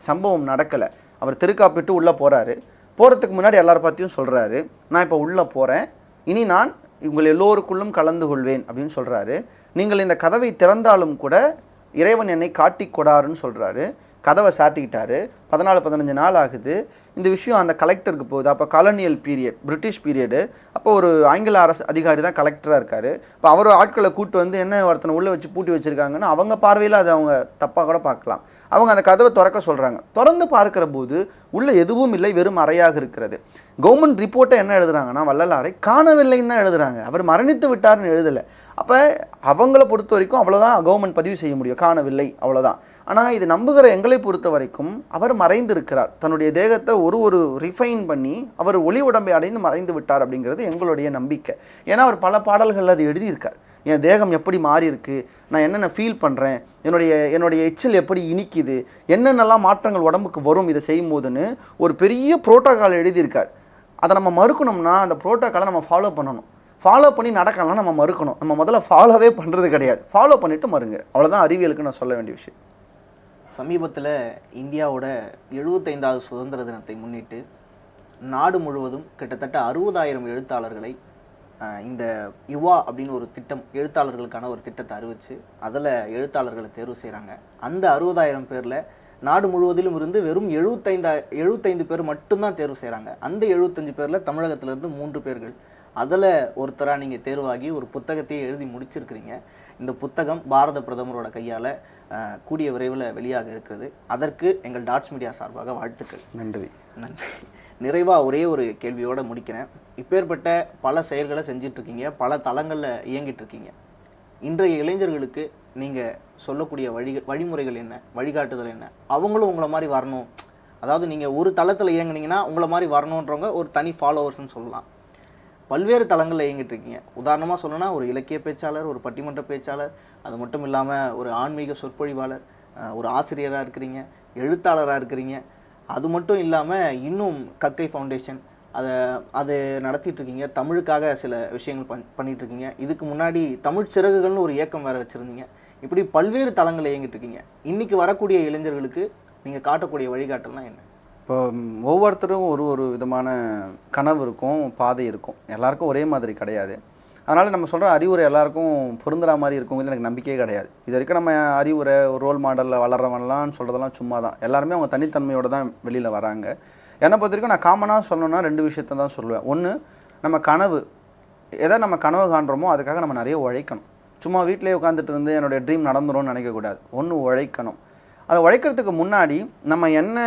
[SPEAKER 1] சம்பவம் நடக்கலை. அவர் திருக்காப்பிட்டு உள்ளே போகிறாரு. போகிறதுக்கு முன்னாடி எல்லாரை பற்றியும் சொல்கிறாரு, நான் இப்போ உள்ளே போகிறேன், இனி நான் உங்கள் எல்லோருக்குள்ளும் கலந்து கொள்வேன் அப்படின்னு சொல்கிறாரு. நீங்கள் இந்த கதவை திறந்தாலும் கூட இறைவன் என்னை காட்டி கொடாருன்னு சொல்கிறாரு. கதவை சாத்திக்கிட்டாரு. 14-15 நாள் ஆகுது. இந்த விஷயம் அந்த கலெக்டருக்கு போகுது. அப்போ காலனியல் பீரியட், பிரிட்டிஷ் பீரியடு. அப்போ ஒரு ஆங்கில அரசு அதிகாரி தான் கலெக்டராக இருக்கார். இப்போ அவர் ஆட்களை கூட்டு வந்து என்ன ஒருத்தனை உள்ளே வச்சு பூட்டி வச்சுருக்காங்கன்னு அவங்க பார்வையில் அதை அவங்க தப்பாக கூட பார்க்கலாம். அவங்க அந்த கதவை திறக்க சொல்கிறாங்க. திறந்து பார்க்குற போது உள்ளே எதுவும் இல்லை, வெறும் அறையாக இருக்கிறது. கவர்மெண்ட் ரிப்போர்ட்டை என்ன எழுதுறாங்கன்னா வள்ளலாரை காணவில்லைன்னு தான் எழுதுறாங்க. அவர் மரணித்து விட்டார்னு எழுதலை. அப்போ அவங்கள பொறுத்த வரைக்கும் அவ்வளோதான் கவர்மெண்ட் பதிவு செய்ய முடியும், காணவில்லை அவ்வளோதான். ஆனால் இது நம்புகிற எங்களை பொறுத்த வரைக்கும் அவர் மறைந்திருக்கிறார். தன்னுடைய தேகத்தை ஒரு ரிஃபைன் பண்ணி அவர் ஒளி உடம்பை அடைந்து மறைந்து விட்டார் அப்படிங்கிறது எங்களுடைய நம்பிக்கை. ஏன்னா அவர் பல பாடல்கள் அது எழுதியிருக்கார். என் தேகம் எப்படி மாறி இருக்கு, நான் என்னென்ன ஃபீல் பண்ணுறேன், என்னுடைய எச்சில் எப்படி இனிக்குது, என்னென்னலாம் மாற்றங்கள் உடம்புக்கு வரும் இதை செய்யும் போதுன்னு ஒரு பெரிய புரோட்டோகால் எழுதியிருக்கார். அதை நம்ம மறுக்கணும்னா அந்த புரோட்டோகாலை நம்ம ஃபாலோ பண்ணணும். ஃபாலோ பண்ணி நடக்கலாம் நம்ம மறுக்கணும். நம்ம முதல்ல ஃபாலோவே பண்ணுறது கிடையாது. ஃபாலோ பண்ணிவிட்டு மறுங்க. அவ்வளோதான் அறிவியலுக்கு நான் சொல்ல வேண்டிய விஷயம்.
[SPEAKER 2] சமீபத்தில் இந்தியாவோட 75வது சுதந்திர தினத்தை முன்னிட்டு நாடு முழுவதும் கிட்டத்தட்ட 60,000 எழுத்தாளர்களை இந்த யுவா அப்படின்னு ஒரு திட்டம், எழுத்தாளர்களுக்கான ஒரு திட்டத்தை அறிவித்து அதில் எழுத்தாளர்களை தேர்வு செய்கிறாங்க. அந்த 60,000 பேரில் நாடு முழுவதிலும் இருந்து வெறும் 75 பேர் மட்டும்தான் தேர்வு செய்கிறாங்க. அந்த 75 பேரில் தமிழகத்திலேருந்து 3 பேர்கள். அதில் ஒருத்தராக நீங்கள் தேர்வாகி ஒரு புத்தகத்தையே எழுதி முடிச்சிருக்கிறீங்க. இந்த புத்தகம் பாரத பிரதமரோட கையால் கூடிய விரைவில் வெளியாக இருக்கிறது. அதற்கு எங்கள் டாட்ஸ் மீடியா சார்பாக வாழ்த்துக்கள்.
[SPEAKER 1] நன்றி.
[SPEAKER 2] நிறைவாக ஒரே ஒரு கேள்வியோடு முடிக்கிறேன். இப்பேற்பட்ட பல செயல்களை செஞ்சிட்ருக்கீங்க, பல தளங்களில் இயங்கிட்டுருக்கீங்க. இன்றைய இளைஞர்களுக்கு நீங்கள் சொல்லக்கூடிய வழிமுறைகள் என்ன, வழிகாட்டுதல் என்ன? அவங்களும் உங்களை மாதிரி வரணும், அதாவது நீங்கள் ஒரு தளத்தில் இயங்குனீங்கன்னா உங்களை மாதிரி வரணுன்றவங்க ஒரு தனி ஃபாலோவர்ஸ்ன்னு சொல்லலாம். பல்வேறு தளங்களில் இயங்கிட்டு இருக்கீங்க. உதாரணமாக சொல்லணும்னா ஒரு இலக்கிய பேச்சாளர், ஒரு பட்டிமன்ற பேச்சாளர், அது மட்டும் இல்லாமல் ஒரு ஆன்மீக சொற்பொழிவாளர், ஒரு ஆசிரியராக இருக்கிறீங்க, எழுத்தாளராக இருக்கிறீங்க. அது மட்டும் இல்லாமல் இன்னும் கற்கை ஃபவுண்டேஷன் அது நடத்திட்டுருக்கீங்க. தமிழுக்காக சில விஷயங்கள் பண்ணிகிட்ருக்கீங்க. இதுக்கு முன்னாடி தமிழ் சிறகுகள்னு ஒரு இயக்கம் வேறு வச்சுருந்தீங்க. இப்படி பல்வேறு தளங்களில் இயங்கிட்டு இருக்கீங்க. இன்றைக்கி வரக்கூடிய இளைஞர்களுக்கு நீங்கள் காட்டக்கூடிய வழிகாட்டலாம் என்ன?
[SPEAKER 1] இப்போ ஒவ்வொருத்தரும் ஒரு விதமான கனவு இருக்கும், பாதை இருக்கும். எல்லாருக்கும் ஒரே மாதிரி கிடையாது. அதனால் நம்ம சொல்கிற அறிவுரை எல்லாருக்கும் பொருந்துகிற மாதிரி இருக்குங்கிறது எனக்கு நம்பிக்கையே கிடையாது. இது வரைக்கும் நம்ம அறிவுரை ஒரு ரோல் மாடலில் வளர்றவன்லாம் சொல்கிறதெல்லாம் சும்மா தான். எல்லாருமே அவங்க தனித்தன்மையோடு தான் வெளியில் வராங்க. என்னை பொறுத்த வரைக்கும் நான் காமனாக சொல்லணும்னா 2 விஷயத்தை தான் சொல்லுவேன். ஒன்று, நம்ம கனவு, எதை நம்ம கனவு காண்றோமோ அதுக்காக நம்ம நிறைய உழைக்கணும். சும்மா வீட்டிலே உட்காந்துட்டு இருந்து என்னுடைய ட்ரீம் நடந்துரும்னு நினைக்கக்கூடாது. ஒன்று, உழைக்கணும். அதை உழைக்கிறதுக்கு முன்னாடி நம்ம என்ன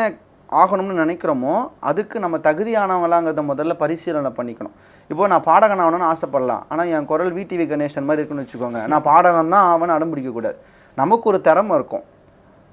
[SPEAKER 1] ஆகணும்னு நினைக்கிறோமோ அதுக்கு நம்ம தகுதியானவங்களாங்கிறத முதல்ல பரிசீலனை பண்ணிக்கணும். இப்போது நான் பாடகன் ஆகணும்னு ஆசைப்படலாம், ஆனால் என் குரல் விடிவி கணேசன் மாதிரி இருக்குன்னு வச்சுக்கோங்க, நான் பாடகன் தான் ஆவன்னு அடம்பிடிக்கக்கூடாது. நமக்கு ஒரு திறமை இருக்கும்,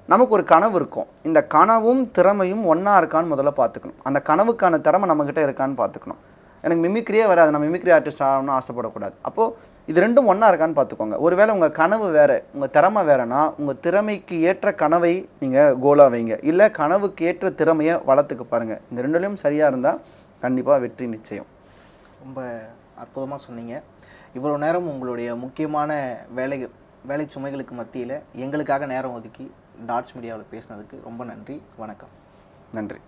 [SPEAKER 1] நமக்கு ஒரு கனவு இருக்கும். இந்த கனவும் திறமையும் ஒன்றா இருக்கான்னு முதல்ல பார்த்துக்கணும். அந்த கனவுக்கான திறமை நம்மக்கிட்ட இருக்கான்னு பார்த்துக்கணும். எனக்கு மிமிக்ரியே வராது, நான் மிமிக்ரி ஆர்டிஸ்ட் ஆகணும்னு ஆசைப்படக்கூடாது. அப்போது இது ரெண்டும் ஒன்றா இருக்கான்னு பார்த்துக்கோங்க. ஒருவேளை உங்கள் கனவு வேறு, உங்கள் திறமை வேறுனா உங்கள் திறமைக்கு ஏற்ற கனவை நீங்கள் கோலாக வைங்க, இல்லை கனவுக்கு ஏற்ற திறமையை வளர்த்துக்க பாருங்கள். இந்த ரெண்டுலேயும் சரியாக இருந்தால் கண்டிப்பாக வெற்றி நிச்சயம்.
[SPEAKER 2] ரொம்ப அற்புதமாக சொன்னீங்க. இவ்வளோ நேரம் உங்களுடைய முக்கியமான வேலை சுமைகளுக்கு மத்தியில் எங்களுக்காக நேரம் ஒதுக்கி டாட்ஸ் மீடியாவில் பேசினதுக்கு ரொம்ப நன்றி. வணக்கம்.
[SPEAKER 1] நன்றி.